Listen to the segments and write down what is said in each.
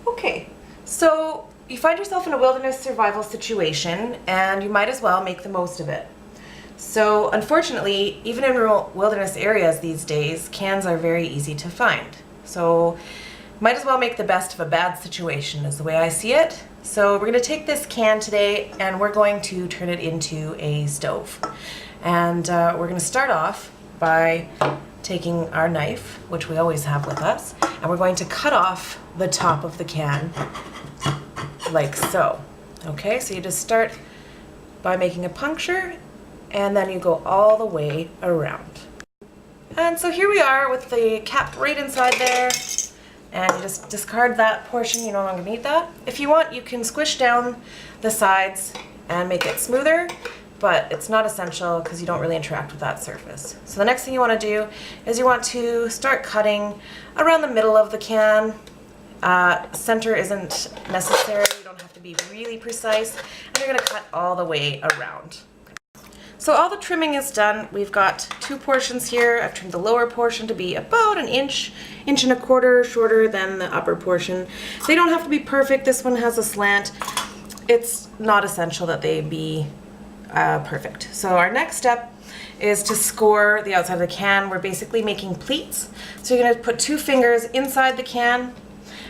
Okay, so you find yourself in a wilderness survival situation and you might as well make the most of it. So unfortunately, even in rural wilderness areas these days, cans are very easy to find. So might as well make the best of a bad situation is the way I see it. So we're going to take this can today and we're going to turn it into a stove. And we're going to start off by taking our knife, which we always have with us, and we're going to cut off the top of the can like so. Okay, so you just start by making a puncture and then you go all the way around. And so here we are with the cap right inside there, and you just discard that portion, you no longer need that. If you want, you can squish down the sides and make it smoother, but it's not essential because you don't really interact with that surface. So the next thing you want to do is you want to start cutting around the middle of the can. Center isn't necessary, you don't have to be really precise, and you're going to cut all the way around. So all the trimming is done. We've got two portions here. I've trimmed the lower portion to be about an inch and a quarter shorter than the upper portion. They don't have to be perfect. This one has a slant. It's not essential that they be perfect. So our next step is to score the outside of the can. We're basically making pleats. So you're going to put 2 fingers inside the can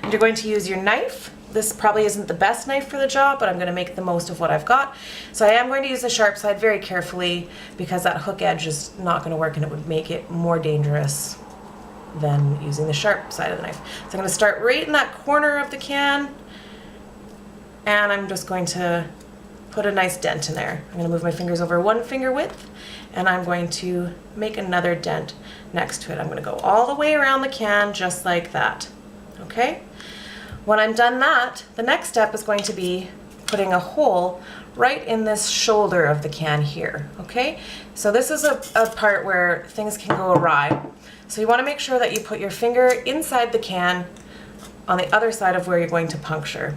and you're going to use your knife. This probably isn't the best knife for the job, but I'm going to make the most of what I've got. So I am going to use the sharp side very carefully because that hook edge is not going to work and it would make it more dangerous than using the sharp side of the knife. So I'm going to start right in that corner of the can and I'm just going to put a nice dent in there. I'm going to move my fingers over 1 finger width and I'm going to make another dent next to it. I'm going to go all the way around the can just like that. Okay? When I'm done that, the next step is going to be putting a hole right in this shoulder of the can here, okay? So this is a part where things can go awry. So you want to make sure that you put your finger inside the can on the other side of where you're going to puncture.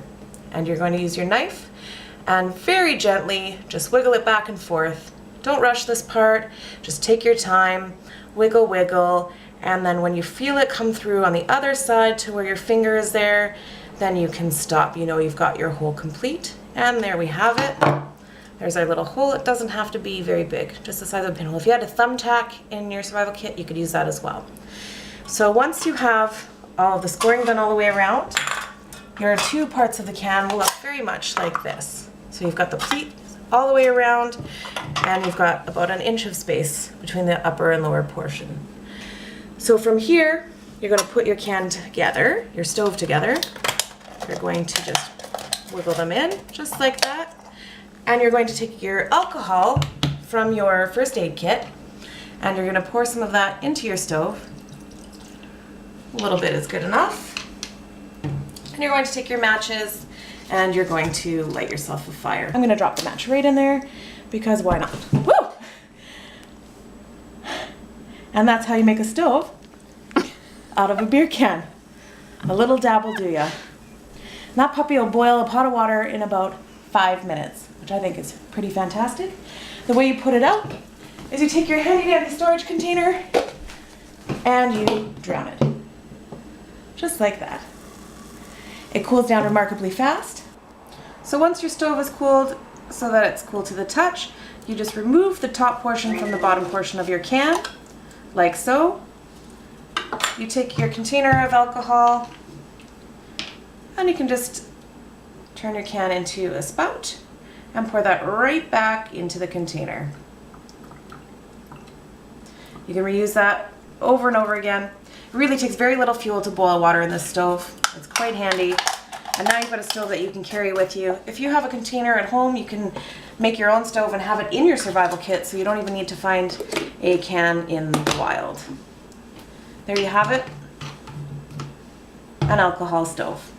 And you're going to use your knife and very gently just wiggle it back and forth. Don't rush this part, just take your time, wiggle, wiggle, and then when you feel it come through on the other side to where your finger is there, then you can stop. You know you've got your hole complete. And there we have it. There's our little hole. It doesn't have to be very big, just the size of a pinhole. If you had a thumbtack in your survival kit, you could use that as well. So once you have all of the scoring done all the way around, your 2 parts of the can will look very much like this. So you've got the pleat all the way around, and you've got about an inch of space between the upper and lower portion. So from here, you're going to put your can together, your stove together. You're going to just wiggle them in, just like that. And you're going to take your alcohol from your first aid kit, and you're going to pour some of that into your stove. A little bit is good enough. And you're going to take your matches, and you're going to light yourself a fire. I'm going to drop the match right in there, because why not? Woo! And that's how you make a stove out of a beer can. A little dab will do ya. And that puppy will boil a pot of water in about 5 minutes, which I think is pretty fantastic. The way you put it out is you take your handy dandy storage container and you drown it. Just like that. It cools down remarkably fast. So once your stove is cooled so that it's cool to the touch, you just remove the top portion from the bottom portion of your can, like so. You take your container of alcohol and you can just turn your can into a spout and pour that right back into the container. You can reuse that over and over again. It really takes very little fuel to boil water in this stove. It's quite handy. And now you've got a stove that you can carry with you. If you have a container at home, you can make your own stove and have it in your survival kit, so you don't even need to find a can in the wild. There you have it, an alcohol stove.